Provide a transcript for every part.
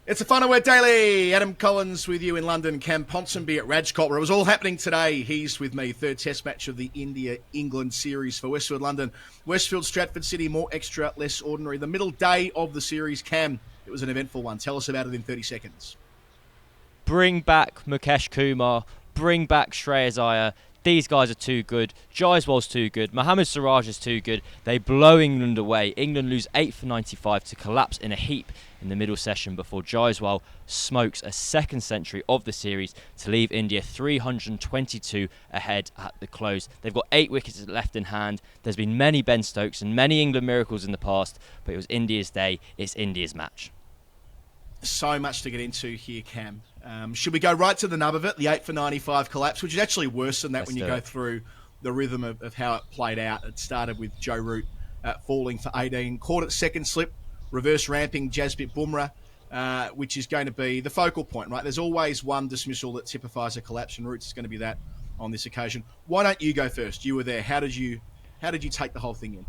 It's a Final Word Daily. Adam Collins with you in London. Cam Ponsonby at Rajkot, where it was all happening today. He's with me. Third test match of the India-England series for Westfield, London. Westfield, Stratford City, more extra, less ordinary. The middle day of the series, Cam, it was an eventful one. Tell us about it in 30 seconds. Bring back Mukesh Kumar. Bring back Shreyas Iyer. These guys are too good. Jaiswal's too good. Mohammad Siraj is too good. They blow England away. England lose 8 for 95 to collapse in a heap in the middle session before Jaiswal smokes a second century of the series to leave India 322 ahead at the close. They've got 8 wickets left in hand. There's been many Ben Stokes and many England miracles in the past, but it was India's day. It's India's match. So much to get into here, Cam. Should we go right to the nub of it, the 8 for 95 collapse, which is actually worse than that. Let's when you go through the rhythm of how it played out. It started with Joe Root falling for 18, caught at second slip, reverse ramping Jasprit Bumrah, which is going to be the focal point, right? There's always one dismissal that typifies a collapse, and Root's is going to be that on this occasion. Why don't you go first? You were there. How did you take the whole thing in?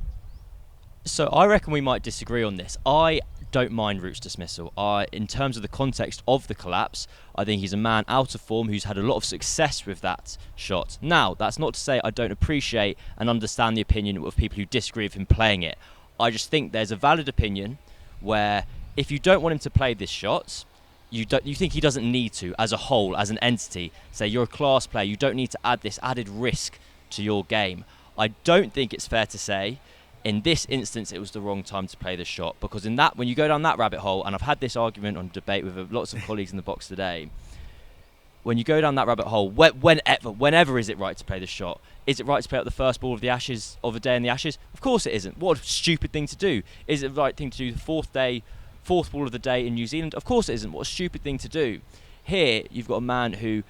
So I reckon we might disagree on this. I don't mind Root's dismissal. In terms of the context of the collapse, I think he's a man out of form who's had a lot of success with that shot. Now, that's not to say I don't appreciate and understand the opinion of people who disagree with him playing it. I just think there's a valid opinion where if you don't want him to play this shot, you think he doesn't need to as a whole, as an entity. Say you're a class player, you don't need to add this added risk to your game. I don't think it's fair to say in this instance, it was the wrong time to play the shot, because when you go down that rabbit hole, and I've had this argument on debate with lots of colleagues in the box today, when you go down that rabbit hole, whenever is it right to play the shot? Is it right to play up the first ball of the Ashes of a day in the Ashes? Of course it isn't. What a stupid thing to do. Is it the right thing to do the fourth ball of the day in New Zealand? Of course it isn't. What a stupid thing to do. Here, you've got a man who,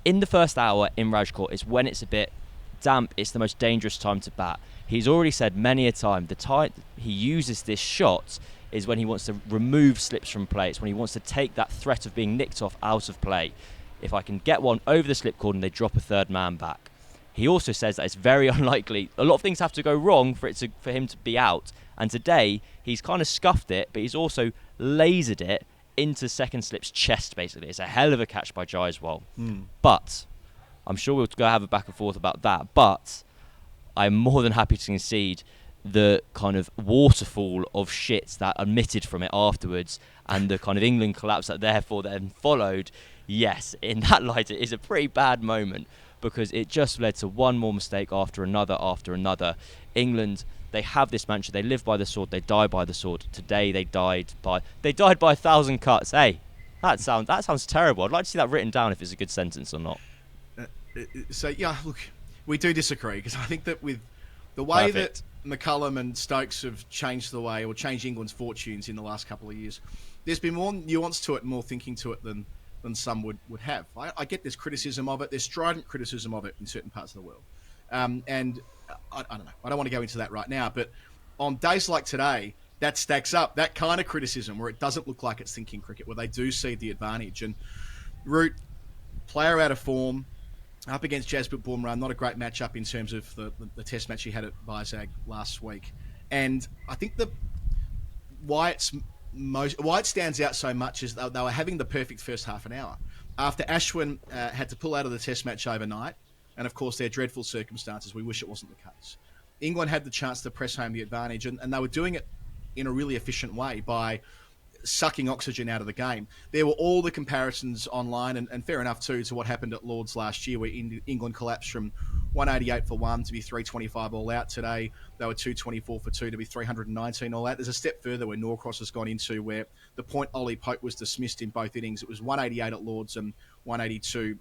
in the first hour in Rajkot, is when it's a bit damp, it's the most dangerous time to bat. He's already said many a time, the time he uses this shot is when he wants to remove slips from play. It's when he wants to take that threat of being nicked off out of play. If I can get one over the slip cord and they drop a third man back. He also says that it's very unlikely. A lot of things have to go wrong for him to be out. And today, he's kind of scuffed it, but he's also lasered it into second slip's chest, basically. It's a hell of a catch by Jaiswal. But I'm sure we'll go have a back and forth about that. But I'm more than happy to concede the kind of waterfall of shit that emitted from it afterwards and the kind of England collapse that therefore then followed. Yes, in that light, it is a pretty bad moment because it just led to one more mistake after another after another. England, they have this mantra, they live by the sword, they die by the sword. Today they died by 1,000 cuts. Hey, that sounds terrible. I'd like to see that written down if it's a good sentence or not. So, yeah, look, we do disagree because I think that with the way that McCullum and Stokes have changed England's fortunes in the last couple of years, there's been more nuance to it and more thinking to it than some would have. I get there's criticism of it. There's strident criticism of it in certain parts of the world. And I don't know. I don't want to go into that right now. But on days like today, that stacks up. That kind of criticism where it doesn't look like it's thinking cricket, where they do see the advantage. And Root, player out of form, up against Jasprit Bumrah, not a great matchup in terms of the test match he had at Vizag last week. And I think why it stands out so much is they were having the perfect first half an hour. After Ashwin had to pull out of the test match overnight, and of course their dreadful circumstances, we wish it wasn't the case. England had the chance to press home the advantage, and they were doing it in a really efficient way by sucking oxygen out of the game. There were all the comparisons online, and fair enough too, to what happened at Lords last year, where England collapsed from 188 for 1 to be 325 all out. Today, they were 224 for 2 to be 319 all out. There's a step further where Norcross has gone into where the point Ollie Pope was dismissed in both innings. It was 188 at Lords and 182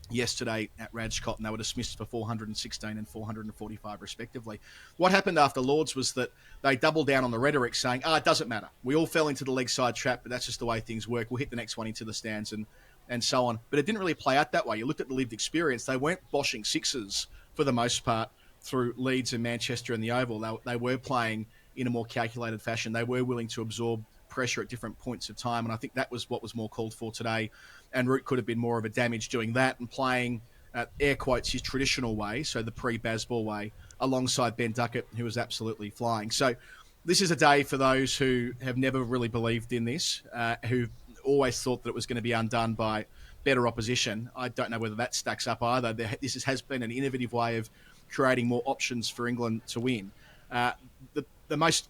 yesterday at Rajkot, and they were dismissed for 416 and 445 respectively. What happened after Lords was that they doubled down on the rhetoric saying, it doesn't matter. We all fell into the leg side trap, but that's just the way things work. We'll hit the next one into the stands and so on. But it didn't really play out that way. You looked at the lived experience. They weren't boshing sixes for the most part through Leeds and Manchester and the Oval. They were playing in a more calculated fashion. They were willing to absorb pressure at different points of time, and I think that was what was more called for today. And Root could have been more of a damage doing that and playing, air quotes, his traditional way, so the pre-Bazball way, alongside Ben Duckett, who was absolutely flying. So this is a day for those who have never really believed in this, who always thought that it was going to be undone by better opposition. I don't know whether that stacks up either. This has been an innovative way of creating more options for England to win. The most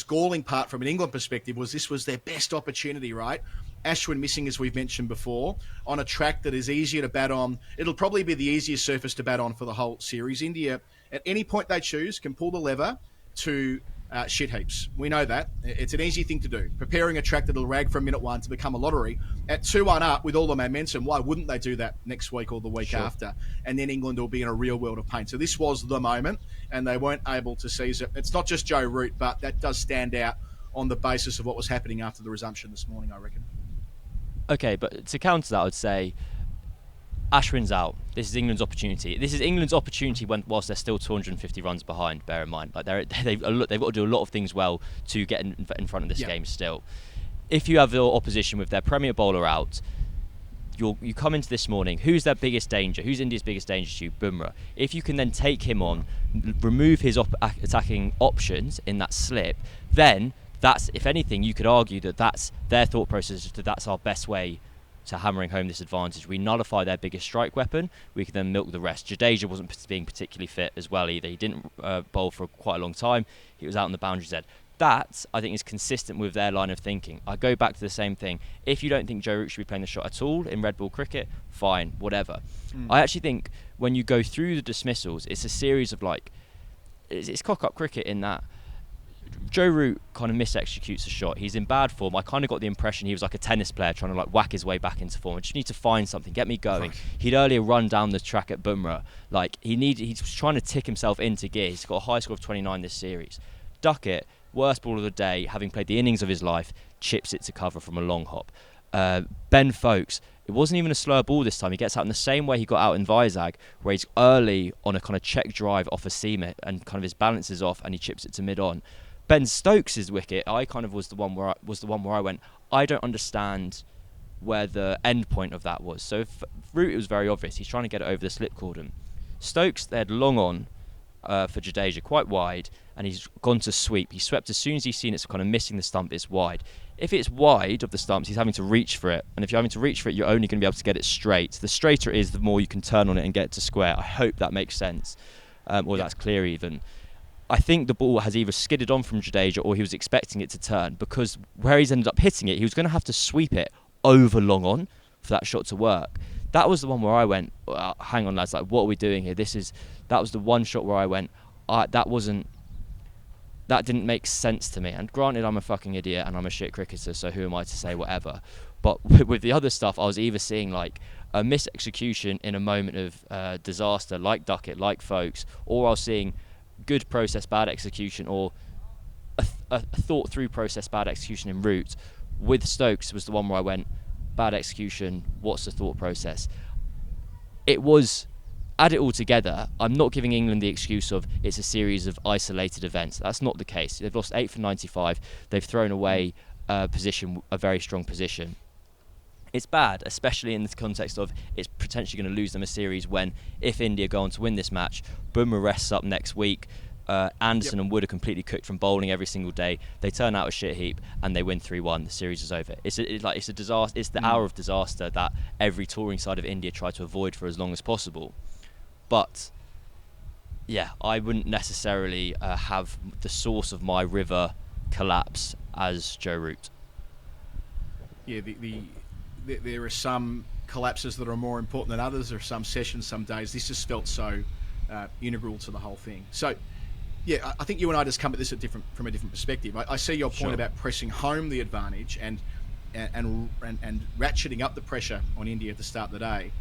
galling part from an England perspective was this was their best opportunity, right? Ashwin missing, as we've mentioned before, on a track that is easier to bat on. It'll probably be the easiest surface to bat on for the whole series. India, at any point they choose, can pull the lever to shit heaps. We know that. It's an easy thing to do. Preparing a track that'll rag from minute one to become a lottery. At 2-1 up with all the momentum, why wouldn't they do that next week or the week after? And then England will be in a real world of pain. So this was the moment, and they weren't able to seize it. It's not just Joe Root, but that does stand out on the basis of what was happening after the resumption this morning, I reckon. Okay, but to counter that, I would say Ashwin's out. This is England's opportunity. This is England's opportunity whilst they're still 250 runs behind. Bear in mind, like they've got to do a lot of things well to get in front of this game. Still, if you have the opposition with their premier bowler out, you come into this morning. Who's their biggest danger? Who's India's biggest danger to you? Bumrah. If you can then take him on, remove his attacking options in that slip, then that's, if anything, you could argue that that's their thought process. That's our best way to hammering home this advantage. We nullify their biggest strike weapon, we can then milk the rest. Jadeja wasn't being particularly fit as well either. He didn't bowl for quite a long time. He was out on the boundaries end. That, I think, is consistent with their line of thinking. I go back to the same thing. If you don't think Joe Root should be playing the shot at all in red ball cricket, fine, whatever. I actually think when you go through the dismissals, it's a series of it's cock-up cricket in that Joe Root kind of mis-executes a shot. He's in bad form. I kind of got the impression he was like a tennis player trying to whack his way back into form. I just need to find something, get me going. Right. He'd earlier run down the track at Bumrah. He's trying to tick himself into gear. He's got a high score of 29 this series. Duckett, worst ball of the day, having played the innings of his life, chips it to cover from a long hop. Ben Foakes, it wasn't even a slower ball this time. He gets out in the same way he got out in Vizag, where he's early on a kind of check drive off a seamer and kind of his balance is off and he chips it to mid-on. Ben Stokes' wicket, I kind of was the one where I went, I don't understand where the end point of that was. So if Root, it was very obvious. He's trying to get it over the slip cordon. Stokes, they had long on for Jadeja, quite wide, and he's gone to sweep. He swept as soon as he's seen it's kind of missing the stump, it's wide. If it's wide of the stumps, he's having to reach for it. And if you're having to reach for it, you're only going to be able to get it straight. The straighter it is, the more you can turn on it and get it to square. I hope that makes sense, that's clear even. I think the ball has either skidded on from Jadeja or he was expecting it to turn, because where he's ended up hitting it, he was going to have to sweep it over long on for that shot to work. That was the one where I went, hang on lads, what are we doing here? That was the one shot where I went, that didn't make sense to me. And granted, I'm a fucking idiot and I'm a shit cricketer, so who am I to say whatever? But with the other stuff, I was either seeing a mis-execution in a moment of disaster, like Duckett, like Foakes, or I was seeing good process, bad execution, or a thought-through process, bad execution in Root. With Stokes was the one where I went, bad execution, what's the thought process? It was, add it all together, I'm not giving England the excuse of it's a series of isolated events. That's not the case. They've lost 8 for 95. They've thrown away a very strong position. It's bad, especially in the context of it's potentially going to lose them a series when, if India go on to win this match, Bumrah rests up next week, Anderson and Wood are completely cooked from bowling every single day, they turn out a shit heap and they win 3-1, the series is over. It's a disaster. It's the hour of disaster that every touring side of India tried to avoid for as long as possible. But yeah, I wouldn't necessarily have the source of my river collapse as Joe Root. Yeah, there are some collapses that are more important than others. There are some sessions, some days. This just felt so integral to the whole thing. So, yeah, I think you and I just come at this from a different perspective. I see your point about pressing home the advantage and ratcheting up the pressure on India at the start of the day.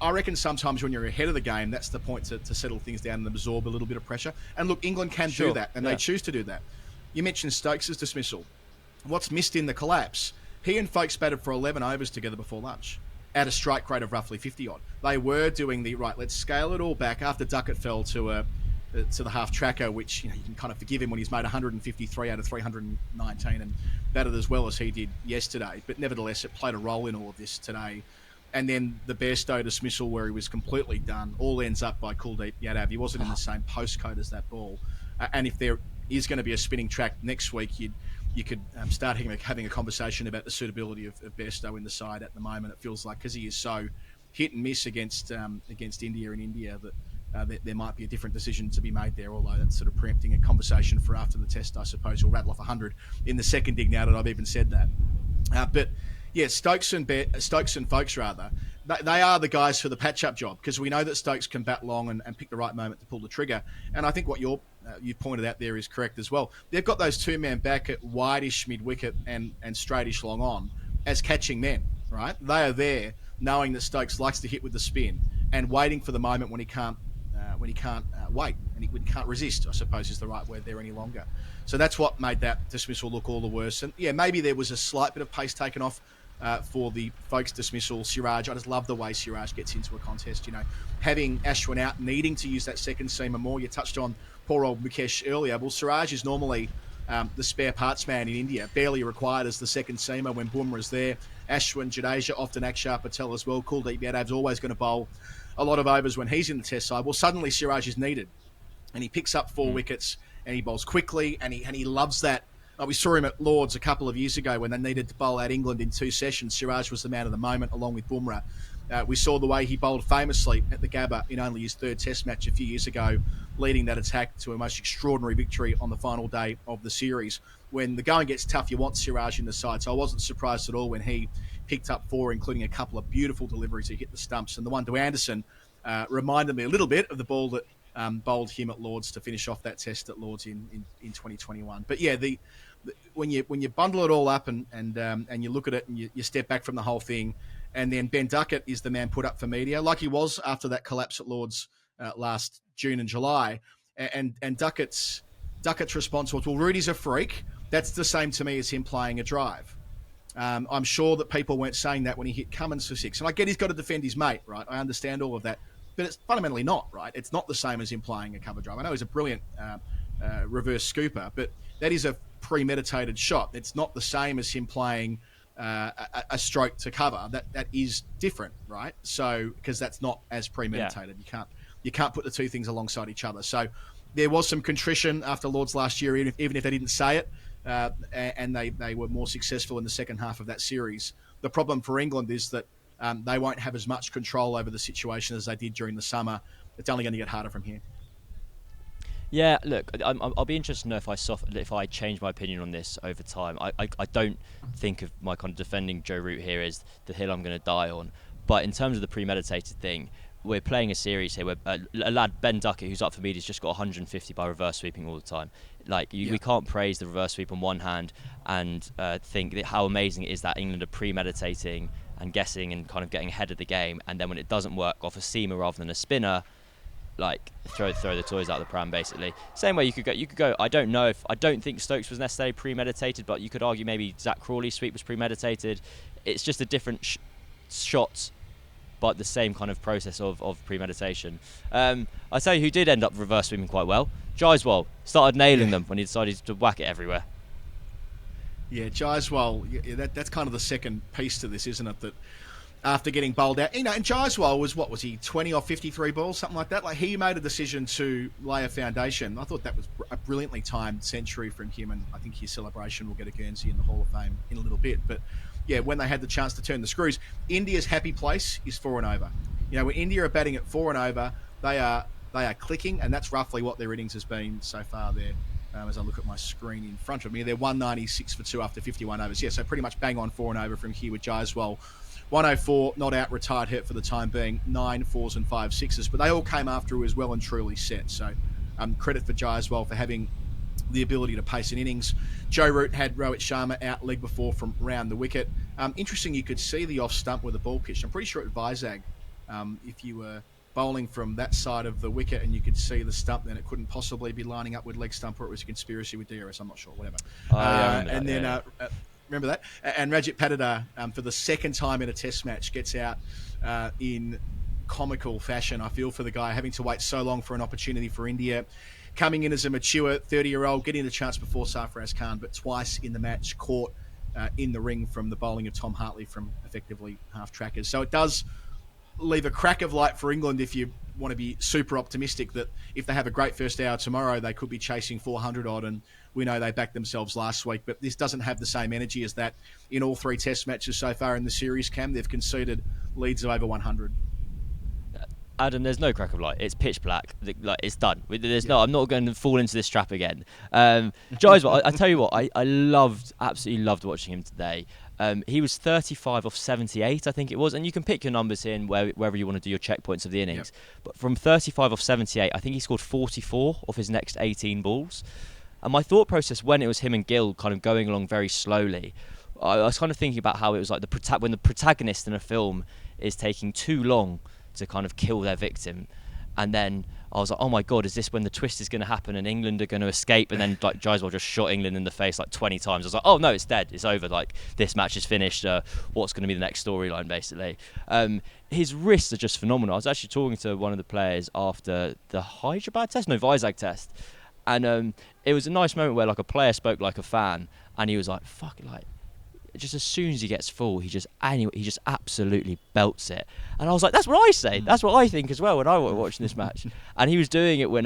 I reckon sometimes when you're ahead of the game, that's the point to settle things down and absorb a little bit of pressure. And look, England can do that, and they choose to do that. You mentioned Stokes' dismissal. What's missed in the collapse? He and Foakes batted for 11 overs together before lunch at a strike rate of roughly 50-odd. They were doing let's scale it all back after Duckett fell to the half-tracker, which you can kind of forgive him when he's made 153 out of 319 and batted as well as he did yesterday. But nevertheless, it played a role in all of this today. And then the Bairstow dismissal where he was completely done all ends up by Kuldeep Yadav. He wasn't in the same postcode as that ball. And if there is going to be a spinning track next week, you could start having a conversation about the suitability of Bairstow in the side at the moment. It feels like because he is so hit and miss against India in India that there might be a different decision to be made there, although that's sort of preempting a conversation for after the test, I suppose. We'll rattle off 100 in the second dig now that I've even said that. But yeah, Stokes and Folkes, rather, they are the guys for the patch-up job, because we know that Stokes can bat long and pick the right moment to pull the trigger. And I think what you pointed out there is correct as well. They've got those two-man back at wideish mid-wicket and straightish long on as catching men, right? They are there knowing that Stokes likes to hit with the spin and waiting for the moment when he can't wait and he can't resist, I suppose is the right word there any longer. So that's what made that dismissal look all the worse. And yeah, maybe there was a slight bit of pace taken off for the Folkes dismissal. Siraj, I just love the way Siraj gets into a contest. Having Ashwin out, needing to use that second seamer more. You touched on poor old Mukesh earlier. Well, Siraj is normally the spare parts man in India, barely required as the second seamer when Bumrah's there. Ashwin, Jadeja, often Akshar Patel as well. Kuldeep Yadav's always going to bowl a lot of overs when he's in the test side. Well, suddenly Siraj is needed, and he picks up 4 wickets, and he bowls quickly, and he loves that. We saw him at Lords a couple of years ago when they needed to bowl out England in 2 sessions. Siraj was the man of the moment, along with Bumrah. We saw the way he bowled famously at the Gabba in only his 3rd test match a few years ago, leading that attack to a most extraordinary victory on the final day of the series. When the going gets tough, you want Siraj in the side. So I wasn't surprised at all when he picked up 4, including a couple of beautiful deliveries to hit the stumps. And the one to Anderson reminded me a little bit of the ball that bowled him at Lords to finish off that test at Lords in 2021. But yeah, when you bundle it all up and you look at it and you step back from the whole thing, and then Ben Duckett is the man put up for media, like he was after that collapse at Lords last June and July, and Duckett's response was, well, Rudy's a freak. That's the same to me as him playing a drive. I'm sure that people weren't saying that when he hit Cummins for 6. And I get he's got to defend his mate, right? I understand all of that. But it's fundamentally not, right? It's not the same as him playing a cover drive. I know he's a brilliant reverse scooper, but that is a premeditated shot. It's not the same as him playing a stroke to cover. That is different, right? So, because that's not as premeditated. Yeah. You can't put the two things alongside each other. So there was some contrition after Lords last year, even if they didn't say it, and they were more successful in the second half of that series. The problem for England is that they won't have as much control over the situation as they did during the summer. It's only going to get harder from here. Yeah, look, I'll be interested to know if I change my opinion on this over time. I don't think of my kind of defending Joe Root here as the hill I'm going to die on. But in terms of the premeditated thing, we're playing a series here where a lad, Ben Duckett, who's up for media, has just got 150 by reverse sweeping all the time. We can't praise the reverse sweep on one hand and think that how amazing it is that England are premeditating and guessing and kind of getting ahead of the game, and then when it doesn't work, off a seamer rather than a spinner, throw the toys out of the pram, basically. Same way you could go. I don't think Stokes was necessarily premeditated, but you could argue maybe Zach Crawley's sweep was premeditated. It's just a different shot, but the same kind of process of premeditation. I tell you who did end up reverse sweeping quite well. Jaiswal started nailing them when he decided to whack it everywhere. Yeah, Jaiswal, that's kind of the second piece to this, isn't it? That after getting bowled out, and Jaiswal was he 20 off 53 balls, something like that? He made a decision to lay a foundation. I thought that was a brilliantly timed century from him, and I think his celebration will get a Guernsey in the Hall of Fame in a little bit. But yeah, when they had the chance to turn the screws, India's happy place is 4 and over. When India are batting at 4 and over, they are clicking, and that's roughly what their innings has been so far there. As I look at my screen in front of me, they're 196 for 2 after 51 overs. Yeah, so pretty much bang on 4 and over from here with Jaiswal. 104, not out, retired, hurt for the time being. 9 4s and 5 6s, but they all came after he was well and truly set. So credit for Jaiswal for having the ability to pace an innings. Joe Root had Rohit Sharma out leg before from round the wicket. Interesting, you could see the off stump where the ball pitched. I'm pretty sure at Vizag, if you were bowling from that side of the wicket and you could see the stump, then it couldn't possibly be lining up with leg stump, or it was a conspiracy with DRS. I'm not sure, whatever. Remember that? And Rajat Patidar, for the second time in a test match, gets out in comical fashion. I feel for the guy having to wait so long for an opportunity for India. Coming in as a mature 30-year-old, getting the chance before Sarfaraz Khan, but twice in the match caught in the ring from the bowling of Tom Hartley from effectively half trackers. So it does leave a crack of light for England if you want to be super optimistic that if they have a great first hour tomorrow, they could be chasing 400 odd, and we know they backed themselves last week. But this doesn't have the same energy as that in all 3 test matches so far in the series, Cam. They've conceded leads of over 100. Adam, there's no crack of light. It's pitch black. Like, it's done. There's no. I'm not going to fall into this trap again. Jaiswal, I tell you what, I absolutely loved watching him today. He was 35 off 78, I think it was, and you can pick your numbers in wherever you want to do your checkpoints of the innings. Yep. But from 35 off 78, I think he scored 44 off his next 18 balls. And my thought process when it was him and Gill kind of going along very slowly, I was kind of thinking about how it was like when the protagonist in a film is taking too long to kind of kill their victim, and then I was like, oh my god, is this when the twist is going to happen and England are going to escape? And then like Jaiswal just shot England in the face like 20 times. I was like, oh no, it's dead, it's over, like this match is finished. What's going to be the next storyline, basically? His wrists are just phenomenal. I was actually talking to one of the players after the Vizag test, and it was a nice moment where like a player spoke like a fan, and he was like, fuck it, like just as soon as he gets full, he just absolutely belts it. And I was like, that's what I say. That's what I think as well when I was watching this match. And he was doing it when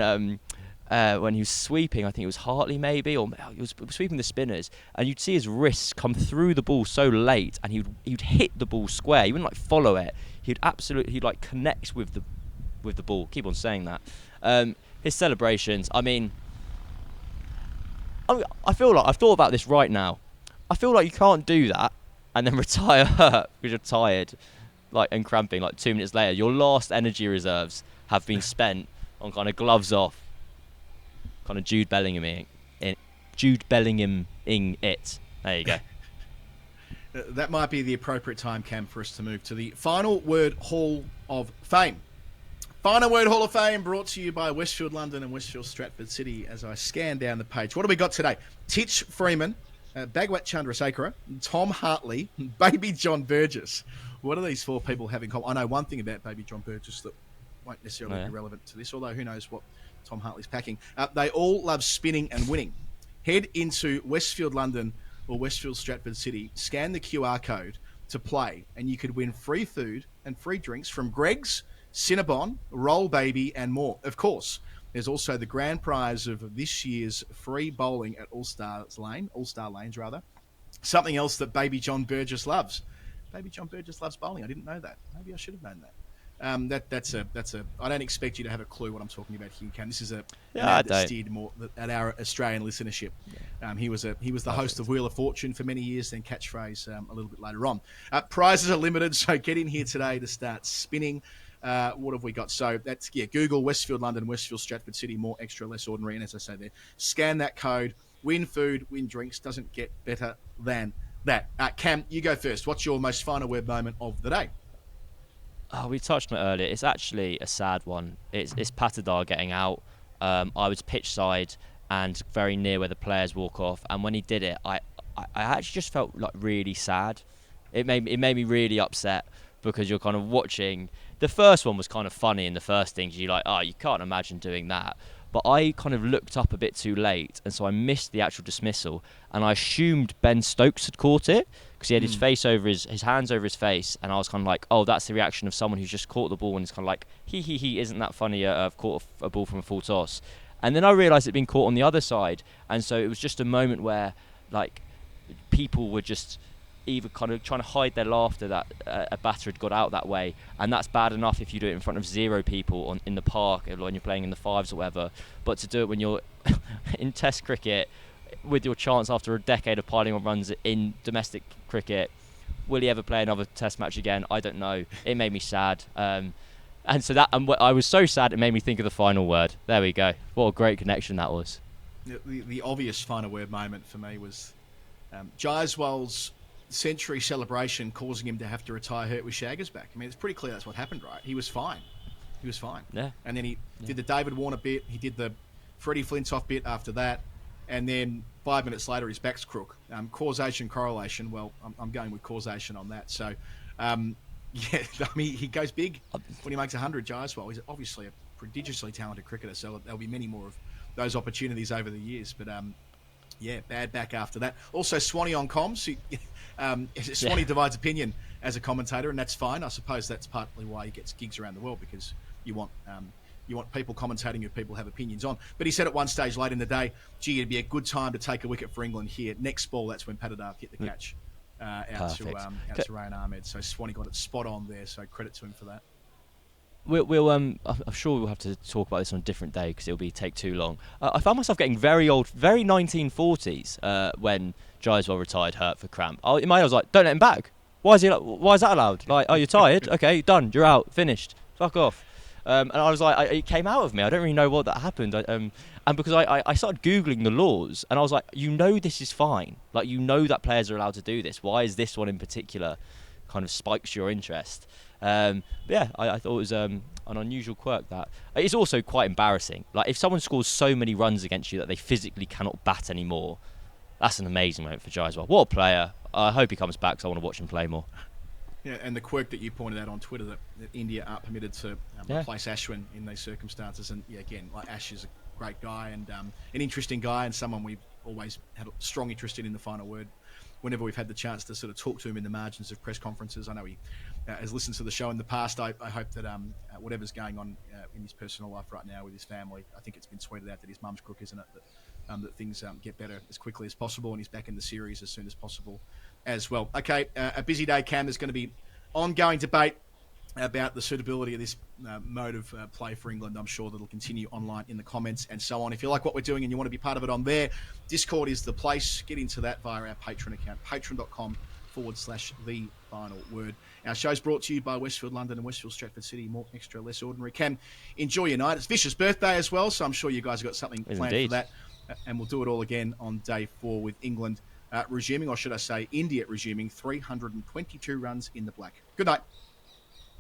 he was sweeping, I think it was Hartley maybe, or he was sweeping the spinners, and you'd see his wrists come through the ball so late, and he'd hit the ball square. He wouldn't like follow it. He'd like connect with the ball. Keep on saying that. His celebrations, I mean, I feel like I've thought about this right now. I feel like you can't do that and then retire hurt because you're tired, like, and cramping like 2 minutes later. Your last energy reserves have been spent on kind of gloves off, kind of Jude Bellingham in it. There you go. That might be the appropriate time, Cam, for us to move to the Final Word Hall of Fame. Final Word Hall of Fame brought to you by Westfield London and Westfield Stratford City. As I scan down the page, what have we got today? Titch Freeman, Bhagwat Chandrasekhara, Tom Hartley, Baby John Burgess. What do these 4 people have in common? I know one thing about Baby John Burgess that won't necessarily be relevant to this, although who knows what Tom Hartley's packing. They all love spinning and winning. Head into Westfield London or Westfield Stratford City, scan the QR code to play, and you could win free food and free drinks from Greg's, Cinnabon, Roll Baby, and more. Of course, there's also the grand prize of this year's free bowling at All-Star Lanes. Something else that Baby John Burgess loves. Baby John Burgess loves bowling. I didn't know that. Maybe I should have known that. That's a. I don't expect you to have a clue what I'm talking about here, Cam. This is a man that steered more at our Australian listenership. He was the host of Wheel of Fortune for many years, then Catchphrase a little bit later on. Prizes are limited, so get in here today to start spinning. What have we got? So that's Google Westfield London, Westfield Stratford City, more extra, less ordinary. And as I say there, scan that code, win food, win drinks. Doesn't get better than that. Cam, you go first. What's your most final word moment of the day? Oh, we touched on it earlier. It's actually a sad one. It's Patidar getting out. I was pitch side and very near where the players walk off. And when he did it, I actually just felt like really sad. It made me really upset because you're kind of watching. The first one was kind of funny in the first things. You're like, oh, you can't imagine doing that. But I kind of looked up a bit too late, and so I missed the actual dismissal. And I assumed Ben Stokes had caught it because he had his face over his hands over his face, and I was kind of like, oh, that's the reaction of someone who's just caught the ball and it's kind of like, he, isn't that funny? I've caught a ball from a full toss. And then I realised it'd been caught on the other side, and so it was just a moment where, like, people were just either kind of trying to hide their laughter that a batter had got out that way, and that's bad enough if you do it in front of 0 people in the park when you're playing in the fives or whatever, but to do it when you're in test cricket with your chance after a decade of piling on runs in domestic cricket, will he ever play another test match again? I don't know. It made me sad, and so I was so sad it made me think of the final word. There we go. What a great connection that was. The obvious final word moment for me was Jaiswal's century celebration causing him to have to retire hurt with shaggers back. I mean, it's pretty clear that's what happened, right? He was fine. Yeah. And then he did the David Warner bit. He did the Freddie Flintoff bit after that. And then 5 minutes later, his back's crook. Causation, correlation. Well, I'm going with causation on that. So, I mean, he goes big when he makes 100, Jaiswal. He's obviously a prodigiously talented cricketer, so there'll be many more of those opportunities over the years. But, bad back after that. Also, Swanee on comms. Swanee divides opinion. as a commentator, and that's fine. I suppose that's partly why he gets gigs around the world, because you want people commentating who people have opinions on. But he said at one stage late in the day, gee, it'd be a good time to take a wicket for England here. Next ball, that's when Patidar hit the catch out to Rayan Ahmed. So Swanee got it spot on there, so credit to him for that. I'm sure we'll have to talk about this on a different day because it'll take too long. I found myself getting very old, very 1940s when Jaiswal retired hurt for cramp. In my head I was like, don't let him back. Why is that allowed? Like, are you tired? Okay, done. You're out. Finished. Fuck off. And I was like, it came out of me. I don't really know what that happened. And because I started Googling the laws, and I was like, this is fine. Like, that players are allowed to do this. Why is this one in particular kind of spikes your interest? But yeah, I thought it was an unusual quirk. That it's also quite embarrassing. Like, if someone scores so many runs against you that they physically cannot bat anymore, that's an amazing moment for Jaiswal. What a player. I hope he comes back because I want to watch him play more. Yeah, and the quirk that you pointed out on Twitter that India aren't permitted to replace Ashwin in these circumstances. And yeah, again, like, Ash is a great guy and an interesting guy, and someone we've always had a strong interest in the final word. Whenever we've had the chance to sort of talk to him in the margins of press conferences, I know he has listened to the show in the past. I hope that whatever's going on in his personal life right now with his family, I think it's been tweeted out that his mum's crook, isn't it? That things get better as quickly as possible, and he's back in the series as soon as possible as well. Okay, a busy day, Cam. There's going to be ongoing debate about the suitability of this mode of play for England. I'm sure that'll continue online in the comments and so on. If you like what we're doing and you want to be part of it on there, Discord is the place. Get into that via our Patreon account, patreon.com/thefinalword. Our show's brought to you by Westfield London and Westfield Stratford City. More extra, less ordinary. Cam, enjoy your night. It's Vish's birthday as well, so I'm sure you guys have got something planned for that. And we'll do it all again on day 4 with England resuming, or should I say India resuming, 322 runs in the black. Good night.